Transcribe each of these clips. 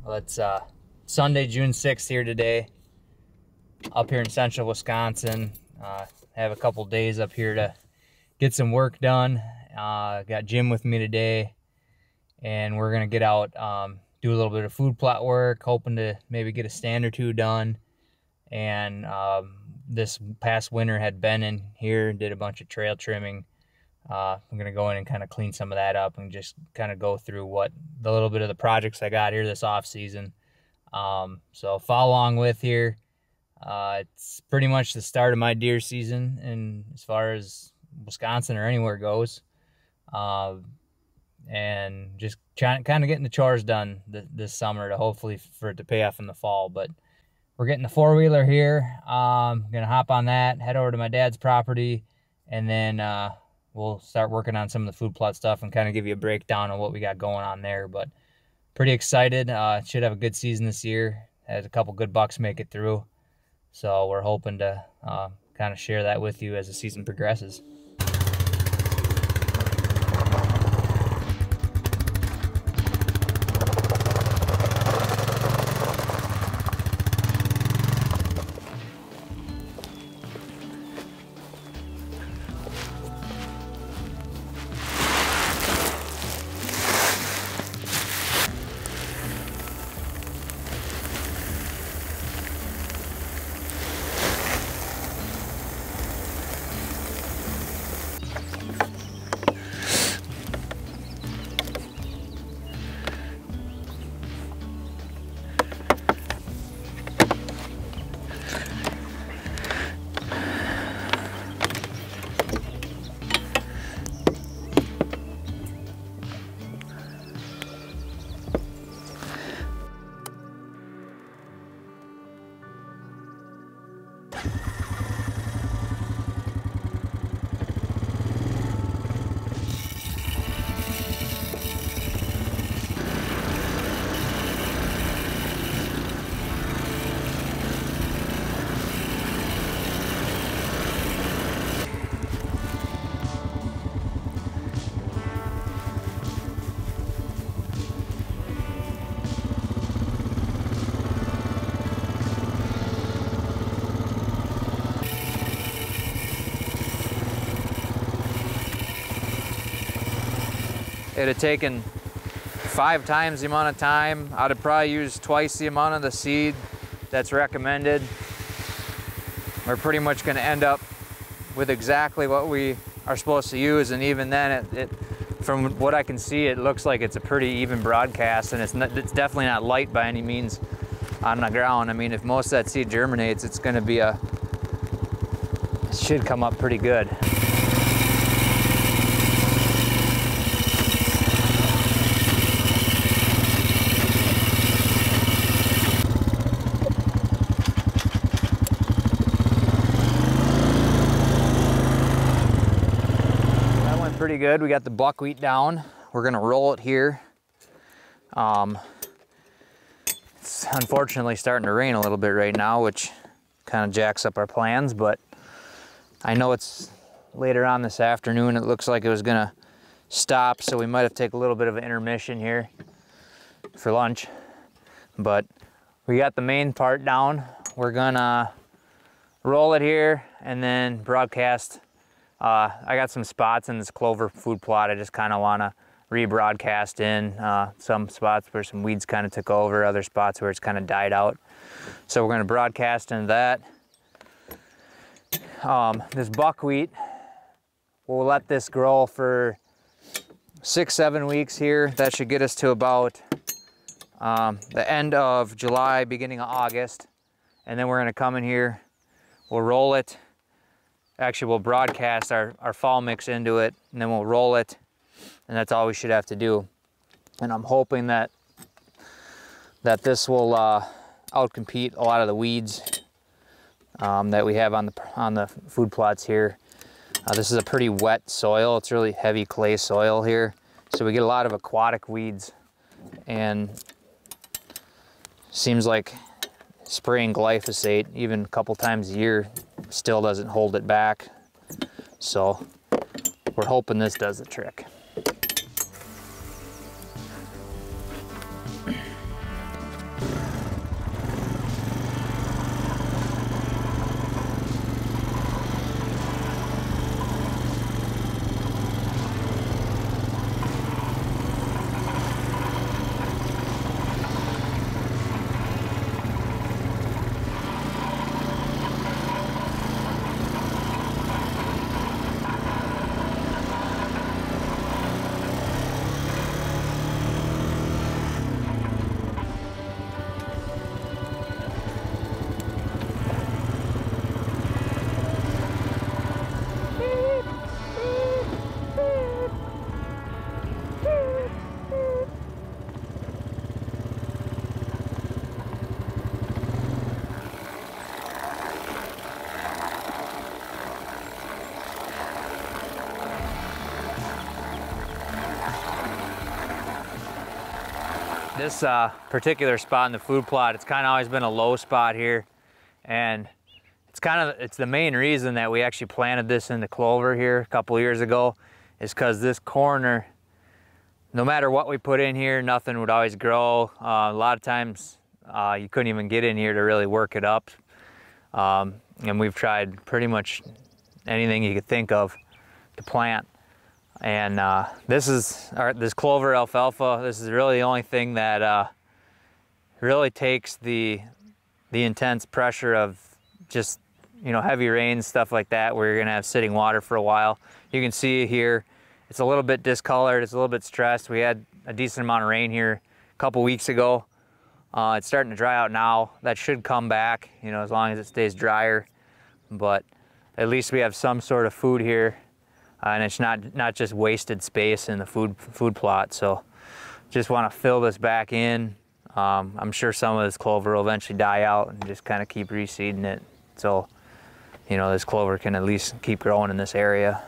Well, it's Sunday, June 6th here today, up here in central Wisconsin. Have a couple days up here to get some work done. Got Jim with me today, and we're gonna get out, do a little bit of food plot work, hoping to maybe get a stand or two done. And this past winter had been in here, did a bunch of trail trimming. I'm gonna go in and kind of clean some of that up and just kind of go through what the little bit of the projects I got here this off season. So follow along with here. It's pretty much the start of my deer season, and as far as Wisconsin or anywhere goes, and just kind of getting the chores done this summer to hopefully for it to pay off in the fall. But we're getting the four-wheeler here. Gonna hop on that, head over to my dad's property, and then we'll start working on some of the food plot stuff and kind of give you a breakdown of what we got going on there. But pretty excited. Should have a good season this year. Had a couple good bucks make it through. So we're hoping to kind of share that with you as the season progresses. It had taken 5 times the amount of time. I'd have probably used twice the amount of the seed that's recommended. We're pretty much going to end up with exactly what we are supposed to use, and even then, from what I can see, it looks like it's a pretty even broadcast, and it's definitely not light by any means on the ground. I mean, if most of that seed germinates, it's going to be it should come up pretty good. Pretty good. We got the buckwheat down. We're gonna roll it here. It's unfortunately starting to rain a little bit right now, which kind of jacks up our plans, but I know it's later on this afternoon. It looks like it was gonna stop, so we might have to take a little bit of an intermission here for lunch. But we got the main part down. We're gonna roll it here and then broadcast. I got some spots in this clover food plot I just kind of want to rebroadcast in. Some spots where some weeds kind of took over, other spots where it's kind of died out. So we're going to broadcast into that. This buckwheat, we'll let this grow for 6-7 weeks here. That should get us to about the end of July, beginning of August. And then we're going to come in here, we'll roll it. Actually, we'll broadcast our fall mix into it, and then we'll roll it, and that's all we should have to do. And I'm hoping that this will outcompete a lot of the weeds that we have on the food plots here. This is a pretty wet soil. It's really heavy clay soil here, so we get a lot of aquatic weeds, and seems like spraying glyphosate even a couple times a year still doesn't hold it back. So we're hoping this does the trick. This particular spot in the food plot, it's kind of always been a low spot here, and it's the main reason that we actually planted this into clover here a couple years ago, is because this corner, no matter what we put in here, nothing would always grow. A lot of times you couldn't even get in here to really work it up, and we've tried pretty much anything you could think of to plant. And this clover alfalfa, this is really the only thing that really takes the intense pressure of just, you know, heavy rains, stuff like that, where you're gonna have sitting water for a while. You can see here, it's a little bit discolored, it's a little bit stressed. We had a decent amount of rain here a couple weeks ago. It's starting to dry out now. That should come back, you know, as long as it stays drier. But at least we have some sort of food here. And it's not just wasted space in the food plot. So just want to fill this back in. I'm sure some of this clover will eventually die out, and just kind of keep reseeding it. So, you know, this clover can at least keep growing in this area.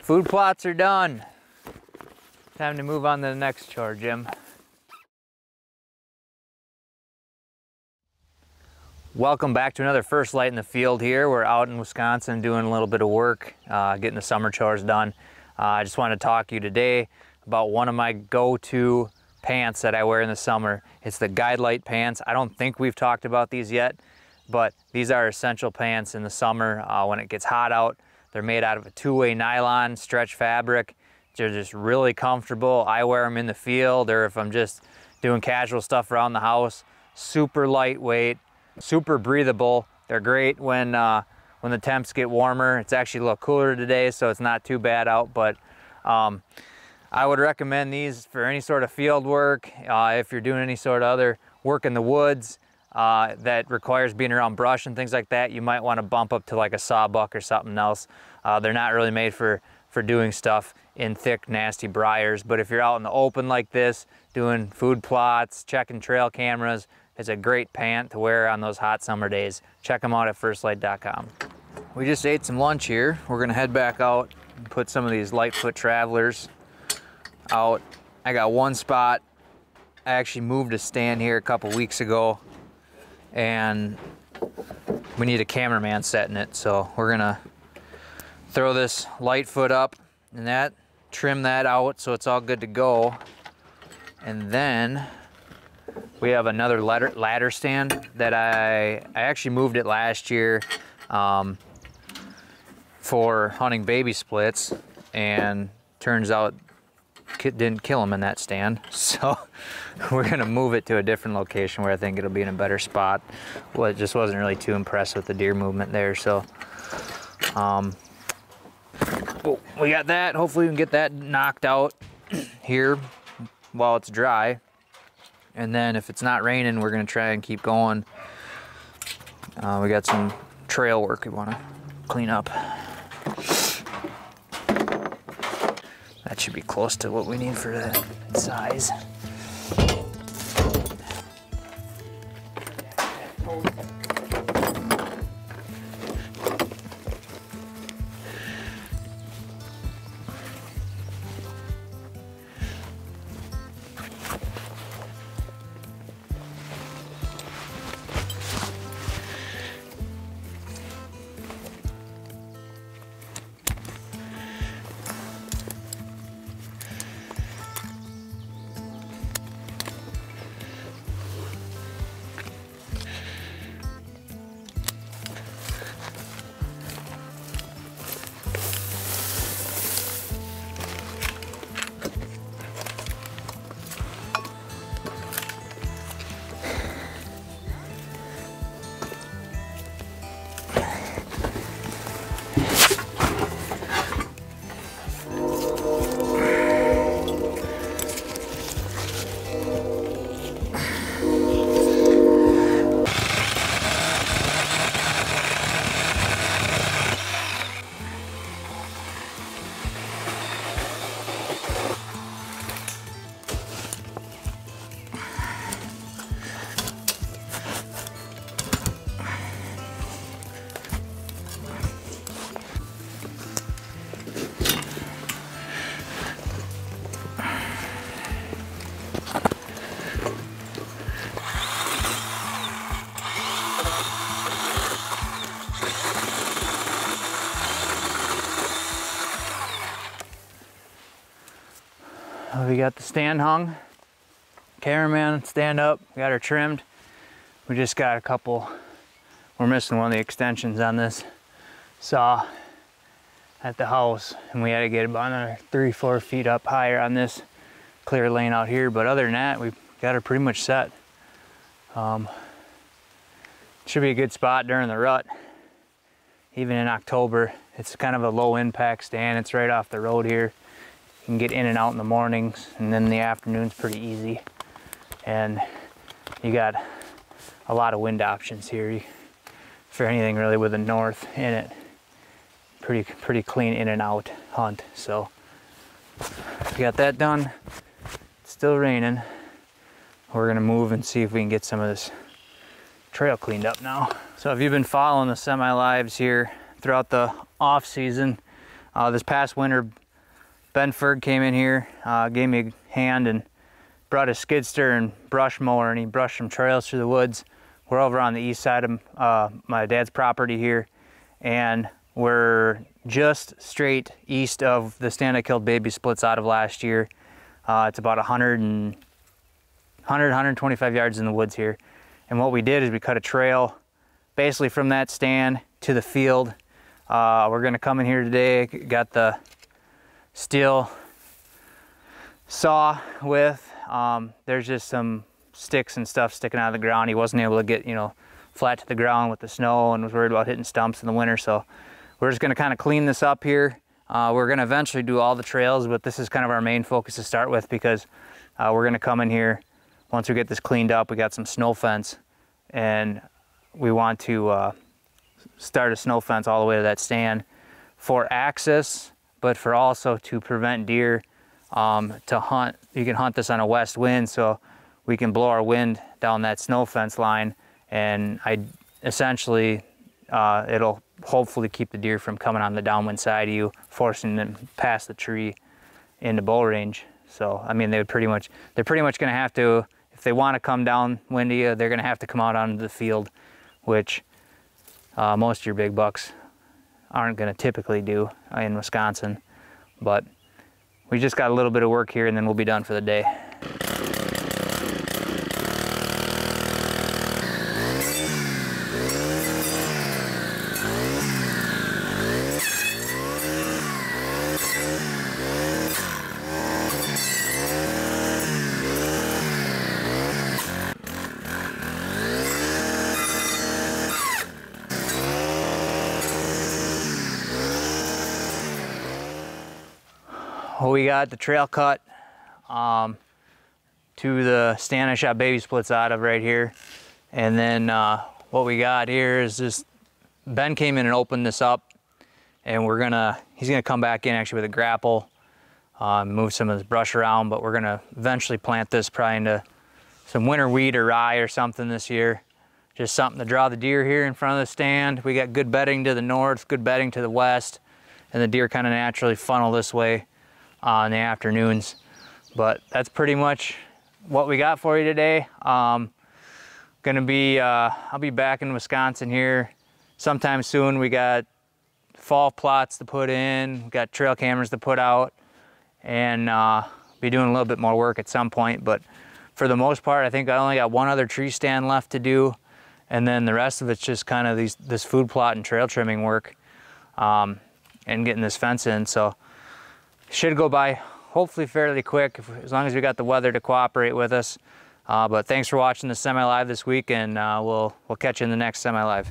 Food plots are done. Time to move on to the next chore, Jim. Welcome back to another First Light in the Field here. We're out in Wisconsin doing a little bit of work, getting the summer chores done. I just want to talk to you today about one of my go-to pants that I wear in the summer. It's the Guide Light pants. I don't think we've talked about these yet, but these are essential pants in the summer when it gets hot out. They're made out of a two-way nylon stretch fabric. They're just really comfortable. I wear them in the field, or if I'm just doing casual stuff around the house. Super lightweight, super breathable. They're great when the temps get warmer. It's actually a little cooler today, so it's not too bad out, but I would recommend these for any sort of field work. If you're doing any sort of other work in the woods, that requires being around brush and things like that, you might want to bump up to like a sawbuck or something else. They're not really made for doing stuff in thick, nasty briars, but if you're out in the open like this, doing food plots, checking trail cameras, it's a great pant to wear on those hot summer days. Check them out at firstlight.com. We just ate some lunch here. We're gonna head back out and put some of these Lightfoot Travelers out. I got one spot. I actually moved a stand here a couple weeks ago, and we need a cameraman setting it, so we're gonna throw this Lightfoot up and that, trim that out so it's all good to go. And then we have another ladder stand that I actually moved it last year for hunting baby splits, and turns out didn't kill them in that stand, so we're gonna move it to a different location where I think it'll be in a better spot. Well, it just wasn't really too impressed with the deer movement there, so we got that. Hopefully we can get that knocked out here while it's dry, and then if it's not raining, we're gonna try and keep going. We got some trail work we want to clean up. That should be close to what we need for that size. got the stand hung. Cameraman, stand up, got her trimmed. We just got a couple, we're missing one of the extensions on this saw at the house, and we had to get about another 3-4 feet up higher on this clear lane out here. But other than that, we've got her pretty much set. Should be a good spot during the rut, even in October. It's kind of a low impact stand. It's right off the road here. You can get in and out in the mornings, and then the afternoon's pretty easy. And you got a lot of wind options here for anything really with the north in it. Pretty clean in and out hunt. So we got that done. It's still raining. We're gonna move and see if we can get some of this trail cleaned up now. So if you've been following the semi-lives here throughout the off season, this past winter, Ben Ferg came in here, gave me a hand and brought a skid steer and brush mower, and he brushed some trails through the woods. We're over on the east side of my dad's property here, and we're just straight east of the stand I killed baby splits out of last year. It's about 125 yards in the woods here. And what we did is we cut a trail basically from that stand to the field. We're gonna come in here today, got the steel saw with, there's just some sticks and stuff sticking out of the ground. He wasn't able to get, you know, flat to the ground with the snow, and was worried about hitting stumps in the winter. So we're just gonna kind of clean this up here. We're gonna eventually do all the trails, but this is kind of our main focus to start with, because we're gonna come in here once we get this cleaned up. We got some snow fence, and we want to start a snow fence all the way to that stand for access, but for also to prevent deer to hunt. You can hunt this on a west wind, so we can blow our wind down that snow fence line, and essentially it'll hopefully keep the deer from coming on the downwind side of you, forcing them past the tree into bow range. So I mean, they're pretty much gonna have to, if they want to come downwind to you, they're gonna have to come out onto the field, which most of your big bucks aren't gonna typically do in Wisconsin. But we just got a little bit of work here, and then we'll be done for the day. Well, we got the trail cut to the stand I shot baby splits out of right here. And then what we got here is just, Ben came in and opened this up, and he's gonna come back in actually with a grapple, move some of this brush around, but we're gonna eventually plant this probably into some winter wheat or rye or something this year. Just something to draw the deer here in front of the stand. We got good bedding to the north, good bedding to the west, and the deer kind of naturally funnel this way in the afternoons. But that's pretty much what we got for you today. I'll be back in Wisconsin here sometime soon. We got fall plots to put in, we got trail cameras to put out, and be doing a little bit more work at some point. But for the most part, I think I only got one other tree stand left to do, and then the rest of it's just kind of this food plot and trail trimming work, and getting this fence in. So should go by hopefully fairly quick, as long as we got the weather to cooperate with us. But thanks for watching the semi-live this week, and we'll catch you in the next semi-live.